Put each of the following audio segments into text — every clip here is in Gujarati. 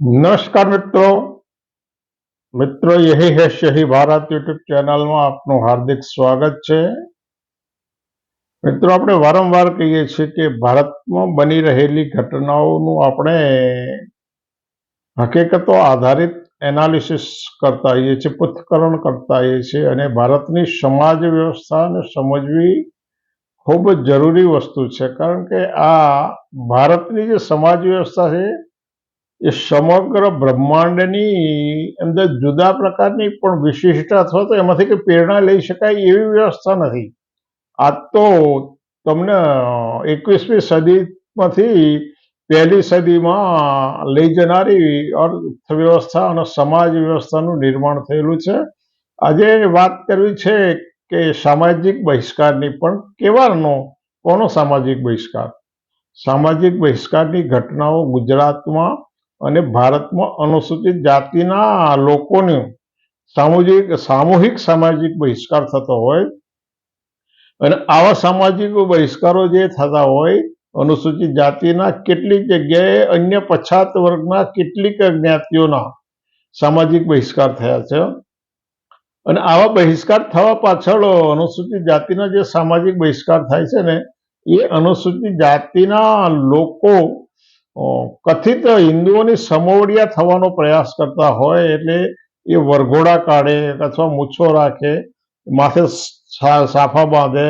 नमस्कार मित्रों यही है सही भारत यूट्यूब चैनल में आपનું हार्दिक स्वागत છે। મિત્રો આપણે વારંવાર કહીએ છીએ કે ભારતમાં બની રહેલી ઘટનાઓનું આપણે હકીકતો આધારિત એનાલિસિસ કરતા હોઈએ છીએ, પૃથ્થકરણ કરતા હોઈએ છીએ અને ભારતની સમાજ વ્યવસ્થાને સમજવી ખૂબ જ જરૂરી વસ્તુ છે, કારણ કે આ ભારતની જે સમાજ વ્યવસ્થા છે એ સમગ્ર બ્રહ્માંડની અંદર જુદા પ્રકારની પણ વિશિષ્ટ અથવા તો એમાંથી કંઈ પ્રેરણા લઈ શકાય એવી વ્યવસ્થા નથી। આ તો તમને 21મી સદીમાંથી પહેલી સદીમાં લઈ જનારી અર્થવ્યવસ્થા અને સમાજ વ્યવસ્થાનું નિર્માણ થયેલું છે। આજે વાત કરવી છે કે સામાજિક બહિષ્કારની, પણ કેવાનો, કોનો સામાજિક બહિષ્કાર? સામાજિક બહિષ્કારની ઘટનાઓ ગુજરાતમાં અને ભારતમાં અનુસૂચિત જાતિના લોકોનો સામૂહિક સામાજિક બહિષ્કાર થતો હોય અને આવા સામાજિક બહિષ્કારો જે થતા હોય અનુસૂચિત જાતિના કેટલીક જગ્યાએ અન્ય પછાત વર્ગના કેટલીક જ્ઞાતિઓના સામાજિક બહિષ્કાર થયા છે અને આવા બહિષ્કાર થવા પાછળ અનુસૂચિત જાતિના જે સામાજિક બહિષ્કાર થાય છે ને એ અનુસૂચિત જાતિના લોકો કથિત હિન્દુઓની સમોવડિયા થવાનો પ્રયાસ કરતા હોય, એટલે એ વરઘોડા કાઢે અથવા મૂછો રાખે, માથે સાફા બાંધે,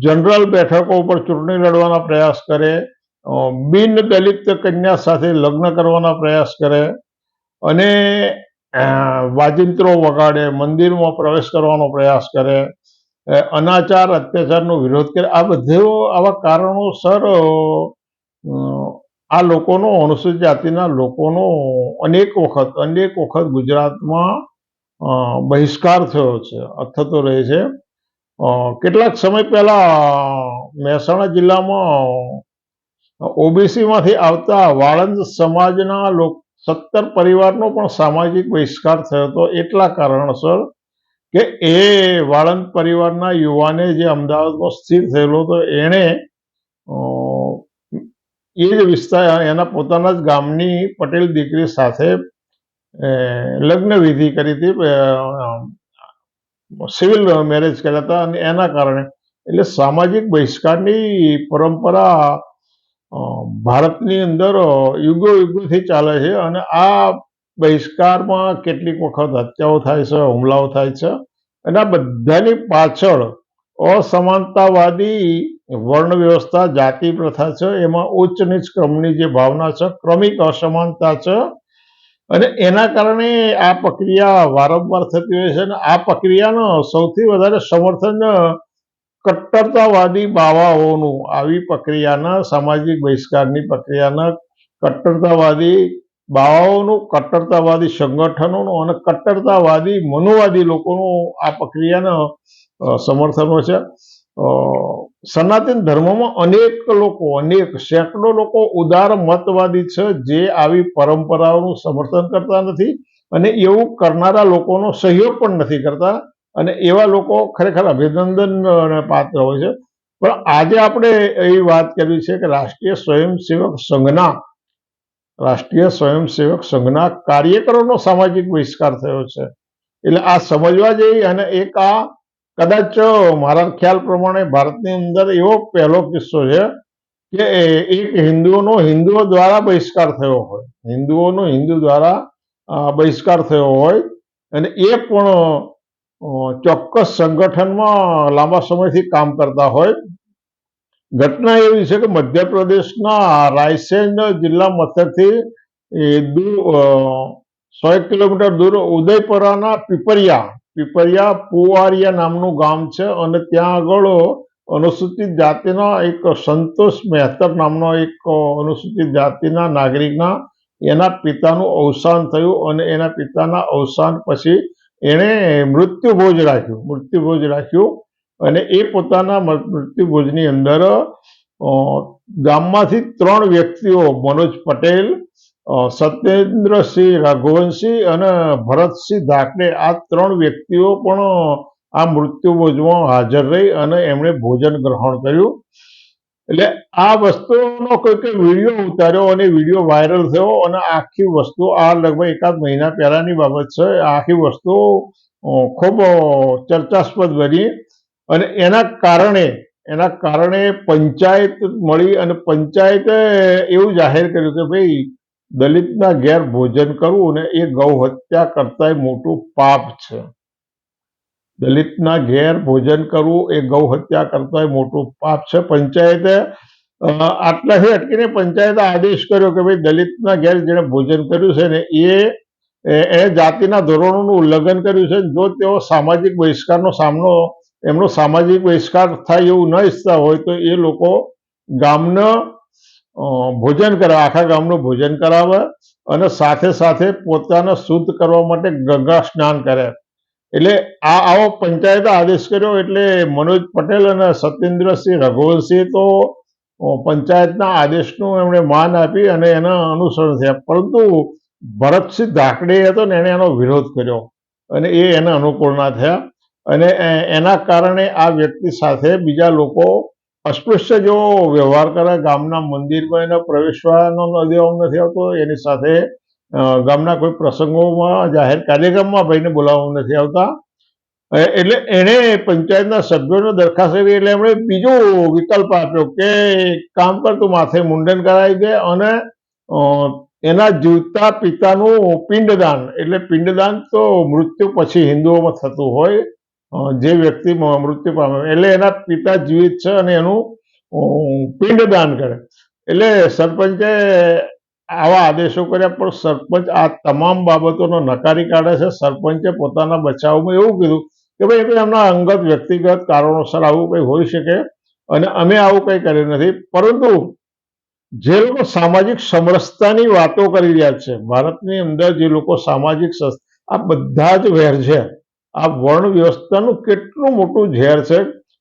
જનરલ બેઠકો ઉપર ચૂંટણી લડવાના પ્રયાસ કરે, બિન દલિત કન્યા સાથે લગ્ન કરવાના પ્રયાસ કરે અને વાજિંત્રો વગાડે, મંદિરમાં પ્રવેશ કરવાનો પ્રયાસ કરે, અનાચાર અત્યાચારનો વિરોધ કરે। આ બધું આવા કારણોસર આ લોકોનો, અનુસૂચિત જાતિના લોકોનો અનેક વખત ગુજરાતમાં બહિષ્કાર થયો છે, થતો રહે છે। કેટલાક સમય પહેલા મહેસાણા જિલ્લામાં ઓબીસીમાંથી આવતા વાળંદ સમાજના 17 પરિવારનો પણ સામાજિક બહિષ્કાર થયો હતો, એટલા કારણસર કે એ વાળંદ પરિવારના યુવાને જે અમદાવાદમાં સ્થિર થયેલો હતો એણે એ જ વિસ્તાર, એના પોતાના જ ગામની પટેલ દીકરી સાથે લગ્ન વિધિ કરી હતી, સિવિલ મેરેજ કર્યા હતા અને એના કારણે, એટલે સામાજિક બહિષ્કારની પરંપરા ભારતની અંદર યુગોથી ચાલે છે અને આ બહિષ્કારમાં કેટલીક વખત હત્યાઓ થાય છે, હુમલાઓ થાય છે અને આ બધાની પાછળ અસમાનતાવાદી વર્ણ વ્યવસ્થા, જાતિ પ્રથા છે, એમાં ઉચ્ચ નીચ ક્રમની જે ભાવના છે, ક્રમિક અસમાનતા છે અને એના કારણે આ પ્રક્રિયા વારંવાર થતી હોય છે અને આ પ્રક્રિયાનો સૌથી વધારે સમર્થન કટ્ટરતાવાદી બાવાઓનું, આવી પ્રક્રિયાના, સામાજિક બહિષ્કારની પ્રક્રિયાના કટ્ટરતાવાદી બાવાઓનું, કટ્ટરતાવાદી સંગઠનોનું અને કટ્ટરતાવાદી મનોવાદી લોકોનું આ પ્રક્રિયાનો સમર્થન હોય છે। સનાતન ધર્મમાં અનેક સેંકડો લોકો ઉદાર મતવાદી છે, જે આવી પરંપરાઓનું સમર્થન કરતા નથી અને એવું કરનારા લોકોનો સહયોગ પણ નથી કરતા અને એવા લોકો ખરેખર અભિનંદન પાત્ર હોય છે। પણ આજે આપણે એવી વાત કરવી છે કે રાષ્ટ્રીય સ્વયંસેવક સંઘના કાર્યકરોનો સામાજિક બહિષ્કાર થયો છે। એટલે આ સમજવા જેવી, અને એક આ કદાચ મારા ખ્યાલ પ્રમાણે ભારતની અંદર એવો પહેલો કિસ્સો છે કે એક હિન્દુઓ દ્વારા બહિષ્કાર થયો હોય, હિન્દુ દ્વારા બહિષ્કાર થયો હોય અને એ પણ ચોક્કસ સંગઠનમાં લાંબા સમયથી કામ કરતા હોય। ઘટના એવી છે કે મધ્યપ્રદેશના રાયસેન જિલ્લા મથકથી 100 કિલોમીટર દૂર ઉદયપુરાના પીપરિયા પુવારિયા નામનું ગામ છે અને ત્યાં આગળ અનુસૂચિત જાતિના એક સંતોષ મહેતર નામનો એક અનુસૂચિત જાતિના નાગરિકના એના પિતાનું અવસાન થયું અને એના પિતાના અવસાન પછી એણે મૃત્યુભોજ રાખ્યું અને એ પોતાના મૃત્યુભોજની અંદર ગામમાંથી 3 વ્યક્તિઓ, મનોજ પટેલ, સત્યેન્દ્રસિંહ રઘુવંશી અને ભરતસિંહ ધાકડે, આ 3 વ્યક્તિઓ પણ આ મૃત્યુભોજમાં હાજર રહી અને એમણે ભોજન ગ્રહણ કર્યું એટલે આ વસ્તુનો કોઈક વિડીયો ઉતાર્યો અને વિડીયો વાયરલ થયો અને આખી વસ્તુ આ લગભગ એકાદ મહિના પહેલાની બાબત છે. આખી વસ્તુ ખૂબ ચર્ચાસ્પદ બની અને એના કારણે પંચાયત મળી અને પંચાયતે એવું જાહેર કર્યું કે ભાઈ દલિતના ઘેર ભોજન કરવું ને એ ગૌ હત્યા કરતા મોટું પાપ છે. દલિતના ઘેર ભોજન કરવું એ ગૌ હત્યા કરતા મોટું પાપ છે. પંચાયતે આટલાથી અટકીને પંચાયતે આદેશ કર્યો કે ભાઈ દલિતના ઘેર જેને ભોજન કર્યું છે ને એ જાતિના ધોરણોનું ઉલ્લંઘન કર્યું છે. જો તેઓ સામાજિક બહિષ્કારનો સામનો એમનો સામાજિક બહિષ્કાર થાય એવું ન ઈચ્છતા હોય તો એ લોકો ગામના ભોજન કરે, આખા ગામનું ભોજન કરાવે અને સાથે સાથે પોતાને શુદ્ધ કરવા માટે ગંગા સ્નાન કરે. એટલે આવો પંચાયતે આદેશ કર્યો એટલે મનોજ પટેલ અને સત્યેન્દ્રસિંહ રઘુવંશી તો પંચાયતના આદેશનું એમણે માન આપી અને એના અનુસરણ થયા. પરંતુ ભરતસિંહ ધાકડે હતો ને એને એનો વિરોધ કર્યો અને એ એના અનુકૂળ ના થયા અને એના કારણે આ વ્યક્તિ સાથે બીજા લોકો અસ્પૃશ્ય જેવો વ્યવહાર કરે. ગામના મંદિરમાં એને પ્રવેશવાનો દેવો નથી આવતો, એની સાથે ગામના કોઈ પ્રસંગોમાં જાહેર કાર્યક્રમમાં ભાઈને બોલાવવા નથી આવતા. એટલે એણે પંચાયતના સભ્યોને દરખાસ્ત કરી એટલે એમણે બીજો વિકલ્પ આપ્યો કે કામ કર, તું માથે મુંડન કરાવી દે અને એના જીવતા પિતાનું પિંડદાન, એટલે પિંડદાન તો મૃત્યુ પછી હિન્દુઓમાં થતું હોય, જે વ્યક્તિ મૃત્યુ પામે એટલે એના પિતા જીવિત છે અને એનું પિંડદાન કરે. એટલે સરપંચે આવા આદેશો કર્યા પણ સરપંચ આ તમામ બાબતોનો નકારી કાઢે છે. સરપંચે પોતાના બચાવમાં એવું કીધું કે ભાઈ એ તો એમના અંગત વ્યક્તિગત કારણોસર આવું કંઈ હોઈ શકે અને અમે આવું કંઈ કર્યું નથી. પરંતુ જે લોકો સામાજિક સમરસતાની વાતો કરી રહ્યા છે, ભારતની અંદર જે લોકો સામાજિક આ બધા જ વેર છે. આ વર્ણ વ્યવસ્થાનું કેટલું મોટું ઝેર છે.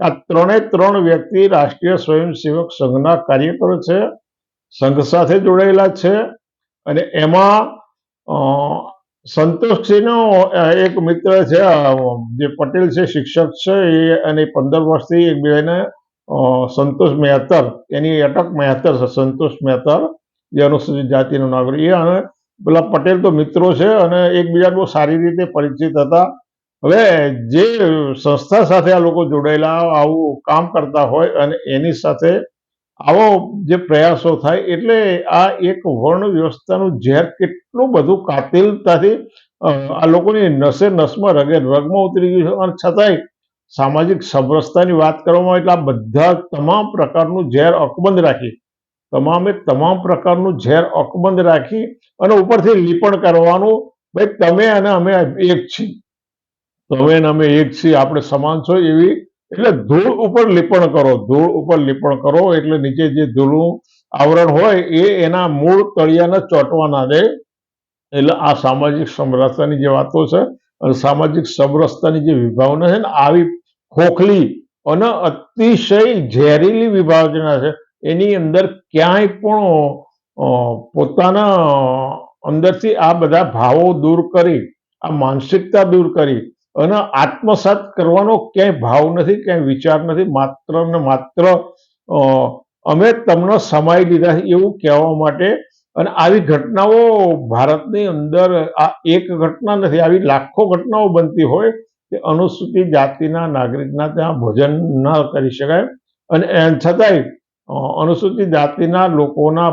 આ ત્રણ વ્યક્તિ રાષ્ટ્રીય સ્વયંસેવક સંઘના કાર્યકરો છે, સંઘ સાથે જોડાયેલા છે અને એમાં સંતોષસિંહનો એક મિત્ર છે, જે પટેલ છે, શિક્ષક છે એ, અને 15 વર્ષથી એકબીજાને સંતોષ મહેતર, એની અટક મહેતર છે, સંતોષ મહેતર જે અનુસૂચિત જાતિનો નાગરિક, એ અને પેલા પટેલ તો મિત્રો છે અને એકબીજા બહુ સારી રીતે પરિચિત હતા. હવે જે સંસ્થા સાથે આ લોકો જોડાયેલા આવું કામ કરતા હોય અને એની સાથે આવો જે પ્રયાસો થાય એટલે આ એક વર્ણ વ્યવસ્થાનું ઝેર કેટલું બધું કાતિલતાથી આ લોકોની નસે નસમાં રગમાં ઉતરી ગયું છે અને છતાંય સામાજિક સમરસતાની વાત કરવામાં એટલે આ બધા તમામ પ્રકારનું ઝેર અકબંધ રાખી, તમામ પ્રકારનું ઝેર અકબંધ રાખી અને ઉપરથી લીપણ કરવાનું, ભાઈ તમે અને અમે એક છીએ, તમે અને અમે એક છીએ, આપણે સમાન છો એવી. એટલે ધૂળ ઉપર લીપણ કરો એટલે નીચે જે ધૂળનું આવરણ હોય એ એના મૂળ તળિયાને ચોંટવા ના દે. એટલે આ સામાજિક સમરસતાની જે વાતો છે અને સામાજિક સમરસતાની જે વિભાવના છે ને, આવી ખોખલી અને અતિશય ઝેરીલી વિભાવના છે. એની અંદર ક્યાંય પણ પોતાના અંદરથી આ બધા ભાવો દૂર કરી, આ માનસિકતા દૂર કરી અને આત્મસાત કરવાનો ક્યાંય ભાવ નથી, ક્યાંય વિચાર નથી. માત્ર ને માત્ર અમે તમને સમાઈ લીધા છે એવું કહેવા માટે. અને આવી ઘટનાઓ ભારતની અંદર આ એક ઘટના નથી, આવી લાખો ઘટનાઓ બનતી હોય કે અનુસૂચિત જાતિના નાગરિકના ત્યાં ભોજન ન કરી શકાય અને છતાંય અનુસૂચિત જાતિના લોકોના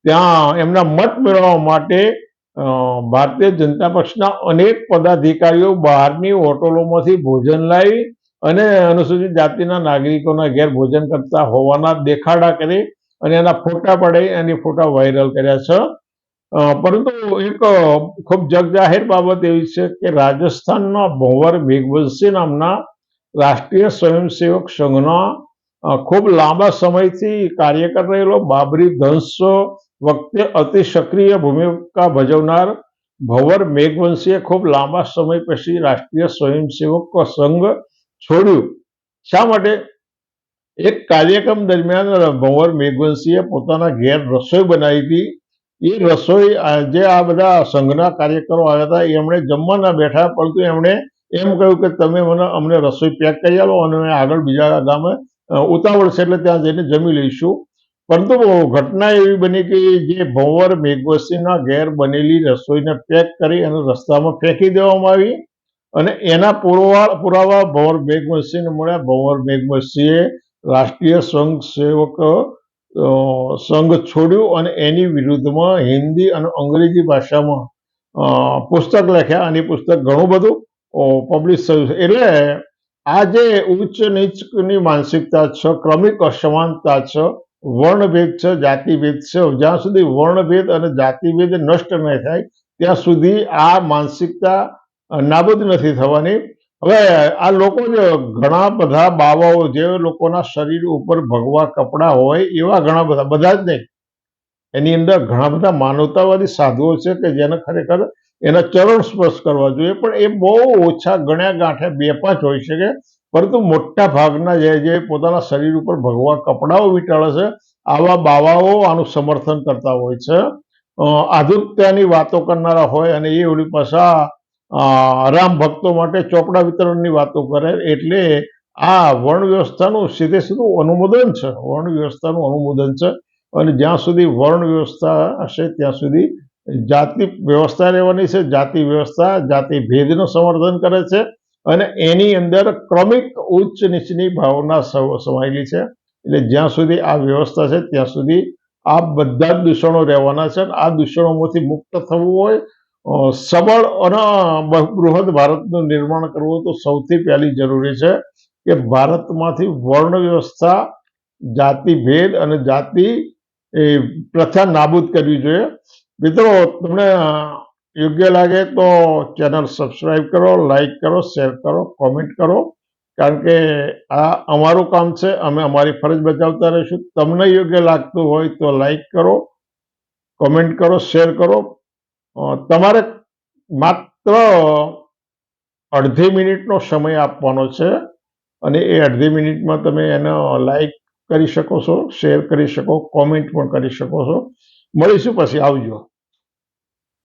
ત્યાં એમના મત મેળવવા માટે ભારતીય જનતા પક્ષના અનેક પદાધિકારીઓ બહારની હોટલોમાંથી ભોજન લાવી અને અનુસૂચિત જાતિના નાગરિકોના ઘેર ભોજન કરતા હોવાના દેખાડા કરી અને એના ફોટા પડાવી એની ફોટા વાયરલ કર્યા છે. પરંતુ એક ખૂબ જગજાહેર બાબત એવી છે કે રાજસ્થાનના ભંવર મેઘવંશી નામના રાષ્ટ્રીય સ્વયંસેવક સંઘના ખૂબ લાંબા સમયથી કાર્યકર રહેલો, બાબરી ધંસ વખતે અતિ સક્રિય ભૂમિકા ભજવનાર ભંવર મેઘવંશીએ ખૂબ લાંબા સમય પછી રાષ્ટ્રીય સ્વયંસેવક સંઘ છોડ્યું. શા માટે? એક કાર્યક્રમ દરમિયાન ભંવર મેઘવંશીએ પોતાના ઘેર રસોઈ બનાવી હતી. એ રસોઈ જે આ બધા સંઘના કાર્યકરો આવ્યા હતા એમણે જમવા ના બેઠા, પરંતુ એમણે એમ કહ્યું કે તમે અમને રસોઈ પેક કરી આવો અને આગળ બીજા ગામે ઉતાવળ છે એટલે ત્યાં જઈને જમી લઈશું. પરંતુ ઘટના એવી બની કે જે ભંવર મેઘવસીના ઘેર બનેલી રસોઈને પેક કરી અને રસ્તામાં ફેંકી દેવામાં આવી અને એના પુરાવા ભંવર મેઘવસીને મળ્યા. ભંવર મેઘવસીએ રાષ્ટ્રીય સ્વયંસેવક સંઘ છોડ્યું અને એની વિરુદ્ધમાં હિન્દી અને અંગ્રેજી ભાષામાં પુસ્તક લખ્યા અને એ પુસ્તક ઘણું બધું પબ્લિશ થયું છે. એટલે આ જે ઉચ્ચ નીચની માનસિકતા છે, ક્રમિક અસમાનતા છે, વર્ણભેદ છે, જાતિભેદ છે, જ્યાં સુધી વર્ણભેદ અને જાતિભેદ નષ્ટ ન થાય ત્યાં સુધી આ માનસિકતા નાબૂદ નથી થવાની. હવે આ લોકો જ ઘણા બધા બાવાઓ જે લોકોના શરીર ઉપર ભગવા કપડાં હોય એવા ઘણા બધા જ નહીં, એની અંદર ઘણા બધા માનવતાવાદી સાધુઓ છે કે જેને ખરેખર એના ચરણ સ્પર્શ કરવા જોઈએ, પણ એ બહુ ઓછા ગણ્યા ગાંઠે 2-5 હોઈ શકે. પરંતુ મોટા ભાગના જે પોતાના શરીર ઉપર ભગવા કપડાઓ વીંટાળે છે આવા બાવાઓ આનું સમર્થન કરતા હોય છે. આધુનિકતાની વાતો કરનારા હોય અને એ ઓલી પાછા રામ ભક્તો માટે ચોપડા વિતરણની વાતો કરે. એટલે આ વર્ણ વ્યવસ્થાનું સીધે સીધું અનુમોદન છે, વર્ણ વ્યવસ્થાનું અનુમોદન છે. અને જ્યાં સુધી વર્ણ વ્યવસ્થા હશે ત્યાં સુધી જાતિ વ્યવસ્થા રહેવાની છે. જાતિ વ્યવસ્થા જાતિ ભેદનું સમર્થન કરે છે અને એની અંદર ક્રમિક ઉચ્ચ નીચની ભાવના સમાયેલી છે. એટલે જ્યાં સુધી આ વ્યવસ્થા છે ત્યાં સુધી આ બધા જ દૂષણો રહેવાના છે. આ દૂષણોમાંથી મુક્ત થવું હોય, સબળ અને બૃહદ ભારતનું નિર્માણ કરવું હોય તો સૌથી પહેલી જરૂરી છે કે ભારતમાંથી વર્ણ વ્યવસ્થા, જાતિ ભેદ અને જાતિ પ્રથા નાબૂદ કરવી જોઈએ. મિત્રો, તમને યોગ્ય લાગે તો ચેનલ સબસ્ક્રાઈબ કરો, લાઈક કરો, શેર કરો, કોમેન્ટ કરો, કારણ કે આ અમારું કામ છે. અમે અમારી ફરજ બજાવતા રહીશું. તમને યોગ્ય લાગતું હોય તો લાઈક કરો, કોમેન્ટ કરો, શેર કરો. તમારે માત્ર અડધી મિનિટનો સમય આપવાનો છે અને એ અડધી મિનિટમાં તમે એને લાઈક કરી શકો છો, શેર કરી શકો, કોમેન્ટ પણ કરી શકો છો. મળીશું પછી. આવજો.